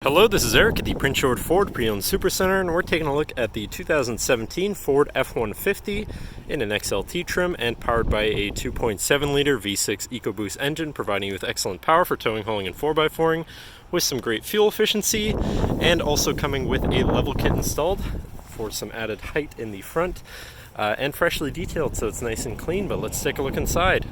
Hello, this is Eric at the Prince George Ford Pre-Owned Supercenter, and we're taking a look at the 2017 Ford F-150 in an XLT trim and powered by a 2.7-liter V6 EcoBoost engine, providing you with excellent power for towing, hauling, and 4x4ing with some great fuel efficiency, and also coming with a level kit installed for some added height in the front and freshly detailed, so it's nice and clean. But let's take a look inside.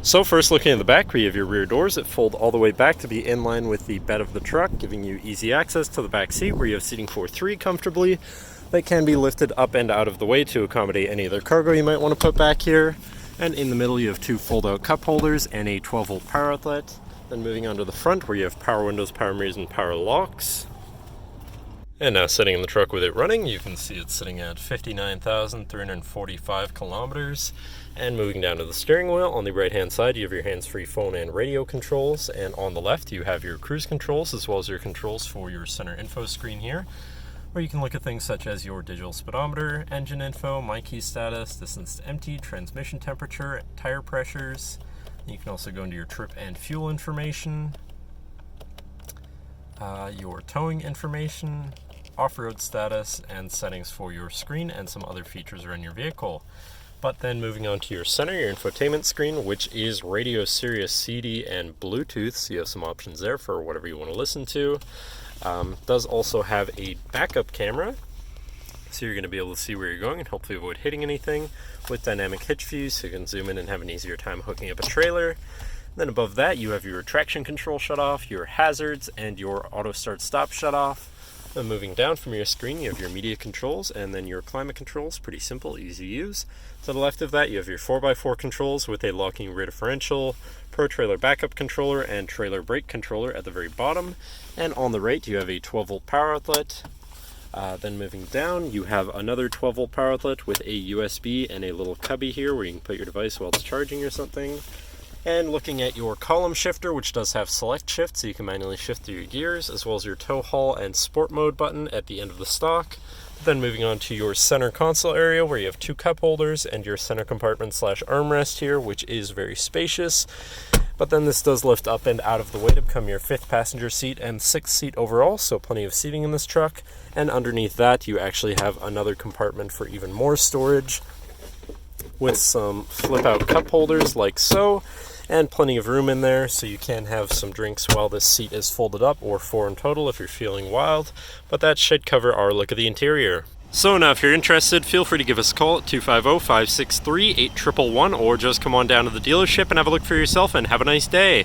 So first, looking at the back, where you have your rear doors that fold all the way back to be in line with the bed of the truck, giving you easy access to the back seat where you have seating for three comfortably that can be lifted up and out of the way to accommodate any other cargo you might want to put back here. And in the middle, you have two fold-out cup holders and a 12-volt power outlet. Then moving on to the front, where you have power windows, power mirrors, and power locks. And now sitting in the truck with it running, you can see it's sitting at 59,345 kilometers. And moving down to the steering wheel, on the right hand side you have your hands-free phone and radio controls, and on the left you have your cruise controls as well as your controls for your center info screen here, where you can look at things such as your digital speedometer, engine info, my key status, distance to empty, transmission temperature, tire pressures. You can also go into your trip and fuel information, your towing information, off-road status, and settings for your screen and some other features around your vehicle. But then moving on to your center, your infotainment screen, which is radio, Sirius, CD, and Bluetooth, so you have some options there for whatever you want to listen to. Does also have a backup camera, so you're going to be able to see where you're going and hopefully avoid hitting anything, with dynamic hitch views, so you can zoom in and have an easier time hooking up a trailer. Then above that you have your traction control shut off, your hazards, and your auto start stop shut off. Then moving down from your screen, you have your media controls and then your climate controls. Pretty simple, easy to use. To the left of that, you have your 4x4 controls with a locking rear differential, Pro Trailer backup controller, and trailer brake controller at the very bottom. And on the right, you have a 12-volt power outlet. Then moving down, you have another 12-volt power outlet with a USB and a little cubby here where you can put your device while it's charging or something. And looking at your column shifter, which does have select shift, so you can manually shift through your gears, as well as your tow haul and sport mode button at the end of the stock. Then moving on to your center console area, where you have two cup holders and your center compartment / armrest here, which is very spacious. But then this does lift up and out of the way to become your 5th passenger seat and 6th seat overall, so plenty of seating in this truck. And underneath that, you actually have another compartment for even more storage, with some flip-out cup holders like so, and plenty of room in there, so you can have some drinks while this seat is folded up, or 4 in total if you're feeling wild. But that should cover our look at the interior. So now if you're interested, feel free to give us a call at 250-563-8111, or just come on down to the dealership and have a look for yourself, and have a nice day.